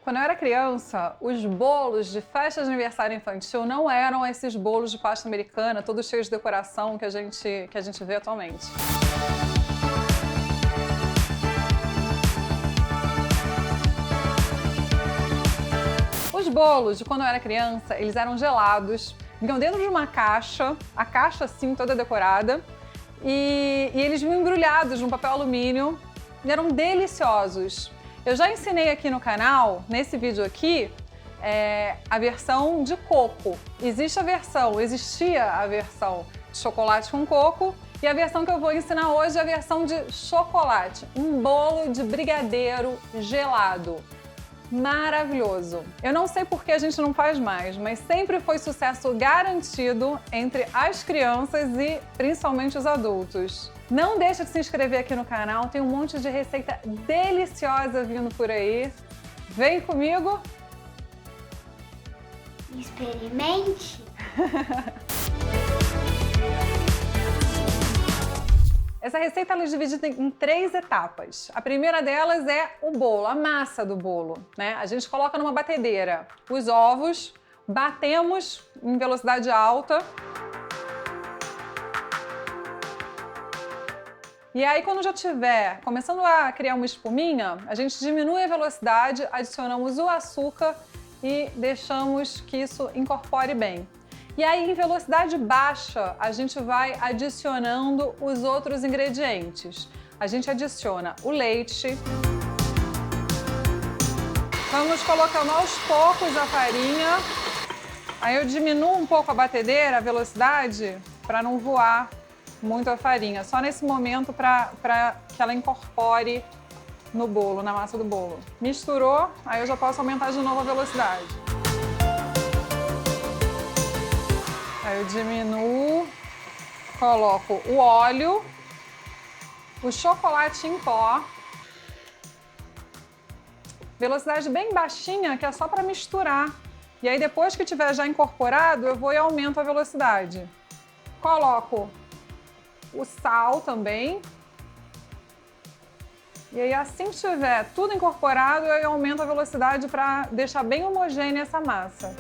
Quando eu era criança, os bolos de festa de aniversário infantil não eram esses bolos de pasta americana, todos cheios de decoração que a gente vê atualmente. Os bolos de quando eu era criança, eles eram gelados, vinham dentro de uma caixa, a caixa assim toda decorada, e eles vinham embrulhados num papel alumínio e eram deliciosos. Eu já ensinei aqui no canal, nesse vídeo aqui, a versão de coco. Existia a versão de chocolate com coco e a versão que eu vou ensinar hoje é a versão de chocolate. Um bolo de brigadeiro gelado. Maravilhoso! Eu não sei por que a gente não faz mais, mas sempre foi sucesso garantido entre as crianças e principalmente os adultos. Não deixa de se inscrever aqui no canal, tem um monte de receita deliciosa vindo por aí. Vem comigo! Experimente! Essa receita ela é dividida em 3 etapas. A primeira delas é o bolo, a massa do bolo, né? A gente coloca numa batedeira os ovos, batemos em velocidade alta. E aí, quando já estiver começando a criar uma espuminha, a gente diminui a velocidade, adicionamos o açúcar e deixamos que isso incorpore bem. E aí, em velocidade baixa, a gente vai adicionando os outros ingredientes. A gente adiciona o leite. Vamos colocando aos poucos a farinha. Aí eu diminuo um pouco a batedeira, a velocidade, para não voar muito a farinha. Só nesse momento para que ela incorpore no bolo, na massa do bolo. Misturou, aí eu já posso aumentar de novo a velocidade. Aí eu diminuo, coloco o óleo, o chocolate em pó, velocidade bem baixinha, que é só para misturar. E aí depois que tiver já incorporado, eu vou e aumento a velocidade. Coloco o sal também. E aí assim que tiver tudo incorporado, eu aumento a velocidade para deixar bem homogênea essa massa.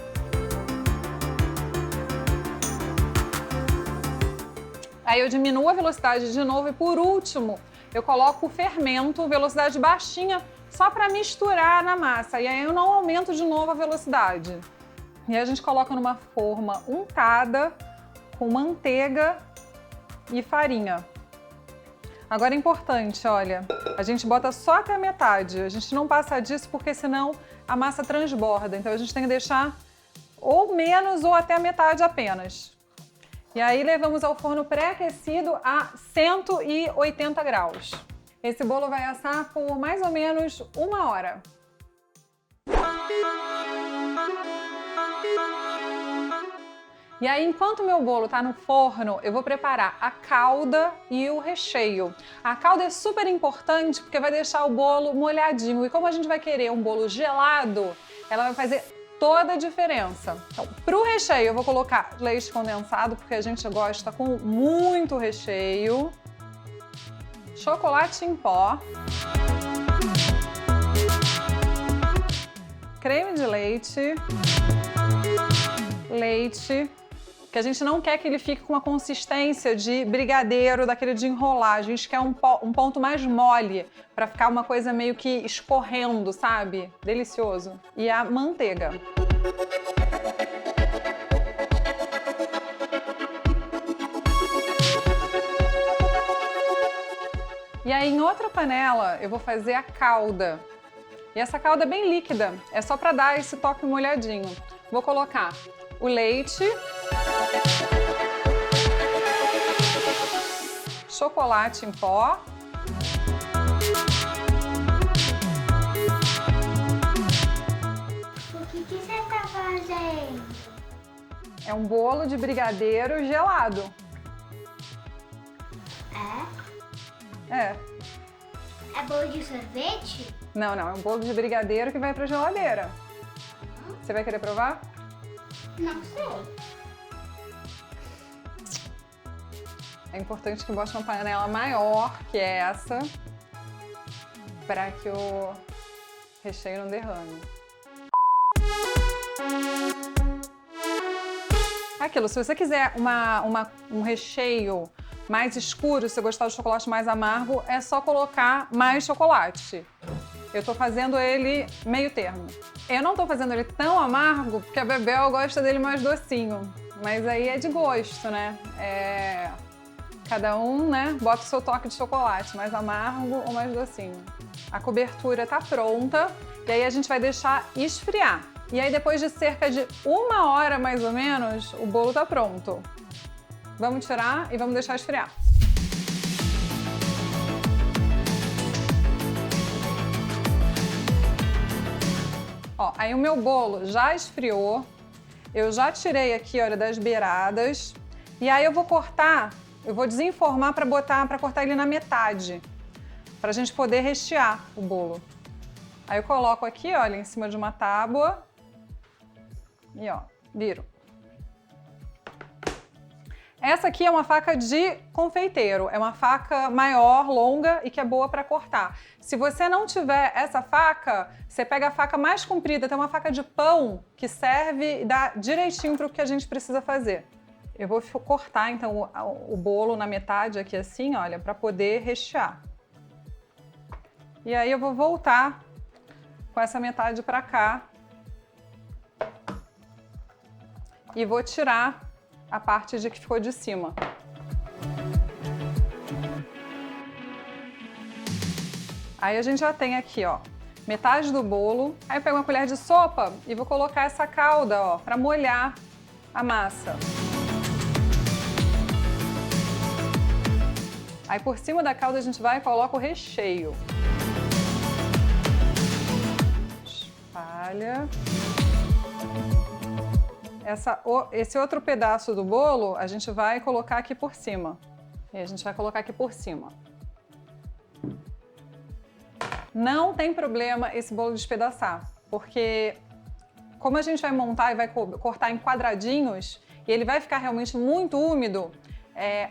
Aí eu diminuo a velocidade de novo e por último eu coloco o fermento, velocidade baixinha, só para misturar na massa. E aí eu não aumento de novo a velocidade. E aí a gente coloca numa forma untada com manteiga e farinha. Agora é importante, olha, a gente bota só até a metade. A gente não passa disso porque senão a massa transborda. Então a gente tem que deixar ou menos ou até a metade apenas. E aí levamos ao forno pré-aquecido a 180 graus. Esse bolo vai assar por mais ou menos 1 hora. E aí, enquanto o meu bolo está no forno, eu vou preparar a calda e o recheio. A calda é super importante porque vai deixar o bolo molhadinho. E como a gente vai querer um bolo gelado, ela vai fazer toda a diferença. Então, para o recheio, eu vou colocar leite condensado, porque a gente gosta com muito recheio. Chocolate em pó. Creme de leite. Leite. Que a gente não quer que ele fique com uma consistência de brigadeiro, daquele de enrolar. A gente quer um ponto mais mole, para ficar uma coisa meio que escorrendo, sabe? Delicioso. E a manteiga. E aí, em outra panela, eu vou fazer a calda. E essa calda é bem líquida, é só para dar esse toque molhadinho. Vou colocar o leite, chocolate em pó, O que você tá fazendo? é um bolo de brigadeiro gelado. É. É bolo de sorvete? Não, é um bolo de brigadeiro que vai pra geladeira. Você vai querer provar? Não sei. É importante que bote uma panela maior que essa, para que o recheio não derrame. Aquilo, se você quiser um recheio mais escuro, se você gostar do chocolate mais amargo, é só colocar mais chocolate. Eu tô fazendo ele meio termo. Eu não tô fazendo ele tão amargo, porque a Bebel gosta dele mais docinho. Mas aí é de gosto, né? Cada um, né, bota o seu toque de chocolate, mais amargo ou mais docinho. A cobertura tá pronta e aí a gente vai deixar esfriar. E aí depois de cerca de 1 hora, mais ou menos, o bolo tá pronto. Vamos tirar e vamos deixar esfriar. Ó, aí o meu bolo já esfriou. Eu já tirei aqui, olha, das beiradas. E aí eu vou cortar, eu vou desenformar para cortar ele na metade, pra gente poder rechear o bolo. Aí eu coloco aqui, olha, em cima de uma tábua e ó, viro. Essa aqui é uma faca de confeiteiro, é uma faca maior, longa e que é boa para cortar. Se você não tiver essa faca, você pega a faca mais comprida, tem uma faca de pão que serve e dá direitinho para o que a gente precisa fazer. Eu vou cortar então o bolo na metade aqui assim, olha, para poder rechear. E aí eu vou voltar com essa metade para cá e vou tirar a parte de que ficou de cima. Aí a gente já tem aqui, ó, metade do bolo. Aí eu pego uma colher de sopa e vou colocar essa calda, ó, para molhar a massa. Aí por cima da calda a gente vai e coloca o recheio. Espalha. Esse outro pedaço do bolo a gente vai colocar aqui por cima. E a gente vai colocar aqui por cima. Não tem problema esse bolo despedaçar, porque como a gente vai montar e vai cortar em quadradinhos, e ele vai ficar realmente muito úmido,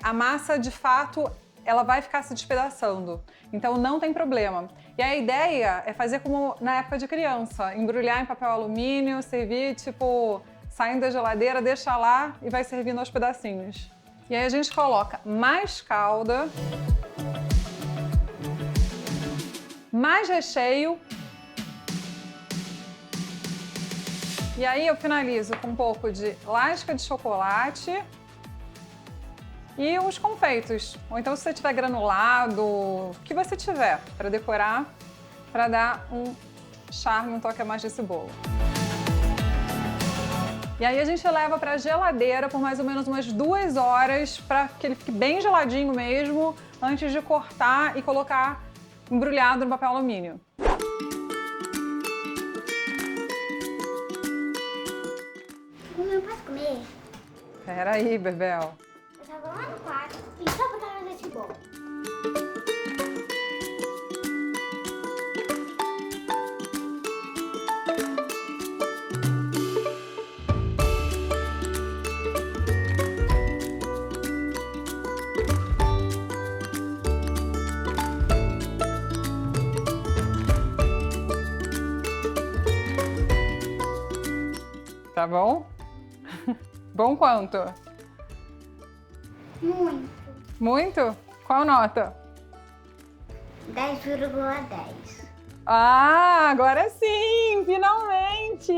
a massa de fato ela vai ficar se despedaçando. Então não tem problema. E a ideia é fazer como na época de criança, embrulhar em papel alumínio, servir tipo saindo da geladeira, deixa lá e vai servindo aos pedacinhos. E aí a gente coloca mais calda, mais recheio. E aí eu finalizo com um pouco de lasca de chocolate e os confeitos. Ou então se você tiver granulado, o que você tiver para decorar, para dar um charme, um toque a mais desse bolo. E aí a gente leva para a geladeira por mais ou menos umas 2 horas para que ele fique bem geladinho mesmo, antes de cortar e colocar embrulhado no papel alumínio. Eu posso comer? Peraí, Bebel. Eu tava lá no quarto e só pra fazer esse bolo. Tá bom? Bom quanto? Muito. Muito? Qual nota? 10,10. Ah, agora sim! Finalmente!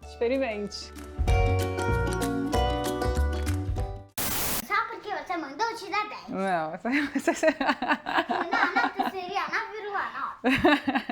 Experimente. Só porque você mandou te dar 10. Não, Não, a nota seria 9,9.